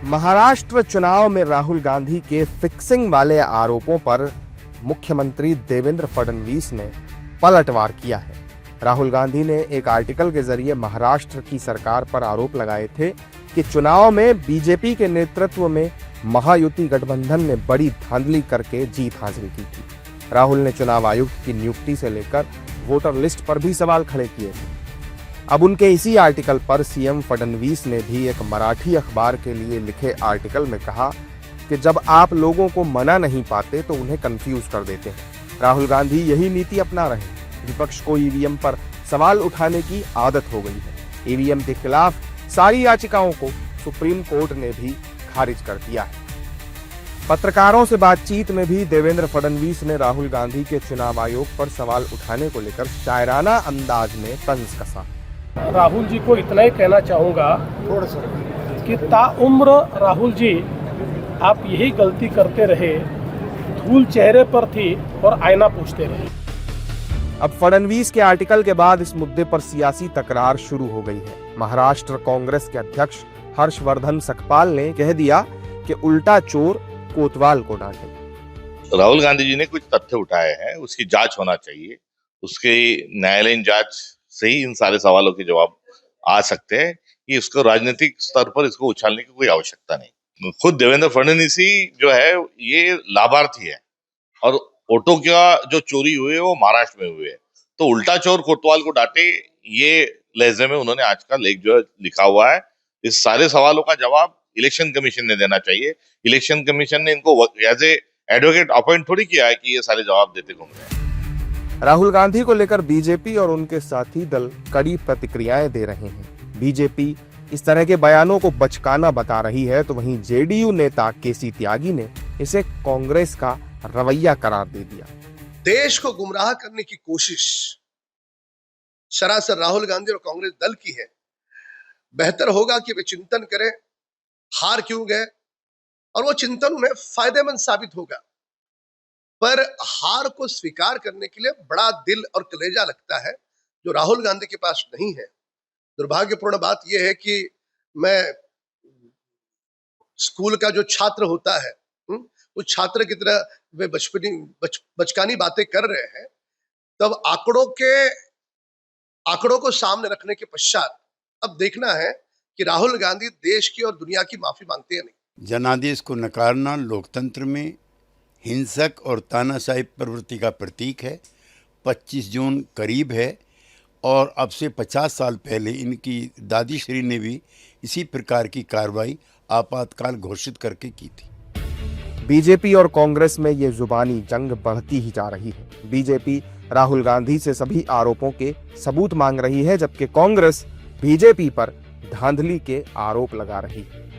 महाराष्ट्र चुनाव में राहुल गांधी के फिक्सिंग वाले आरोपों पर मुख्यमंत्री देवेंद्र फडणवीस ने पलटवार किया है। राहुल गांधी ने एक आर्टिकल के जरिए महाराष्ट्र की सरकार पर आरोप लगाए थे कि चुनाव में बीजेपी के नेतृत्व में महायुति गठबंधन ने बड़ी धांधली करके जीत हासिल की थी। राहुल ने चुनाव आयुक्त की नियुक्ति से लेकर वोटर लिस्ट पर भी सवाल खड़े किए थे। अब उनके इसी आर्टिकल पर सीएम फडणवीस ने भी एक मराठी अखबार के लिए लिखे आर्टिकल में कहा कि जब आप लोगों को मना नहीं पाते तो उन्हें कंफ्यूज कर देते हैं। राहुल गांधी यही नीति अपना रहे हैं। विपक्ष को ईवीएम पर सवाल उठाने की आदत हो गई है। ईवीएम के खिलाफ सारी याचिकाओं को सुप्रीम कोर्ट ने भी खारिज कर दिया है। पत्रकारों से बातचीत में भी देवेंद्र फडणवीस ने राहुल गांधी के चुनाव आयोग पर सवाल उठाने को लेकर शायराना अंदाज में तंज कसा। राहुल जी को इतना ही कहना चाहूँगा कि ताउम्र राहुल जी आप यही गलती करते रहे, धूल चेहरे पर थी और आईना पूछते रहे। अब फडणवीस के आर्टिकल के बाद इस मुद्दे पर सियासी तकरार शुरू हो गई है। महाराष्ट्र कांग्रेस के अध्यक्ष हर्षवर्धन सकपाल ने कह दिया कि उल्टा चोर कोतवाल को डांटे। राहुल गांधी जी ने कुछ तथ्य उठाए हैं, उसकी जांच होना चाहिए। उसके न्यायालयीन जांच से ही इन सारे सवालों के जवाब आ सकते हैं कि उसको राजनीतिक स्तर पर इसको उछालने की कोई आवश्यकता नहीं। खुद देवेंद्र फडणवीस ही जो है ये लाभार्थी है और वोटों का जो चोरी हुए वो महाराष्ट्र में हुए, तो उल्टा चोर कोतवाल को डांटे, ये लहजे में उन्होंने आज का लेख जो है लिखा हुआ है। इस सारे सवालों का जवाब इलेक्शन कमीशन ने देना चाहिए। इलेक्शन कमीशन ने इनको एज ए एडवोकेट अपॉइंट थोड़ी किया है कि ये सारे जवाब देते घूम रहे हैं। राहुल गांधी को लेकर बीजेपी और उनके साथी दल कड़ी प्रतिक्रियाएं दे रहे हैं। बीजेपी इस तरह के बयानों को बचकाना बता रही है, तो वहीं जेडीयू नेता केसी त्यागी ने इसे कांग्रेस का रवैया करार दे दिया। देश को गुमराह करने की कोशिश सरासर राहुल गांधी और कांग्रेस दल की है। बेहतर होगा कि वे चिंतन करें हार क्यों गए, और वो चिंतन उन्हें फायदेमंद साबित होगा। पर हार को स्वीकार करने के लिए बड़ा दिल और कलेजा लगता है, जो राहुल गांधी के पास नहीं है। दुर्भाग्यपूर्ण बात यह है कि मैं स्कूल का जो छात्र होता है, उस छात्र की तरह वे बचकानी बातें कर रहे हैं, तब आंकड़ों को सामने रखने के पश्चात अब देखना है कि राहुल गांधी देश की और दुनिया की माफी मांगते हैं नहीं। जनादेश को नकारना लोकतंत्र में हिंसक और तानाशाही प्रवृत्ति का प्रतीक है। 25 जून करीब है और अब से 50 साल पहले इनकी दादी श्री ने भी इसी प्रकार की कार्रवाई आपातकाल घोषित करके की थी। बीजेपी और कांग्रेस में ये जुबानी जंग बढ़ती ही जा रही है। बीजेपी राहुल गांधी से सभी आरोपों के सबूत मांग रही है, जबकि कांग्रेस बीजेपी पर धांधली के आरोप लगा रही है।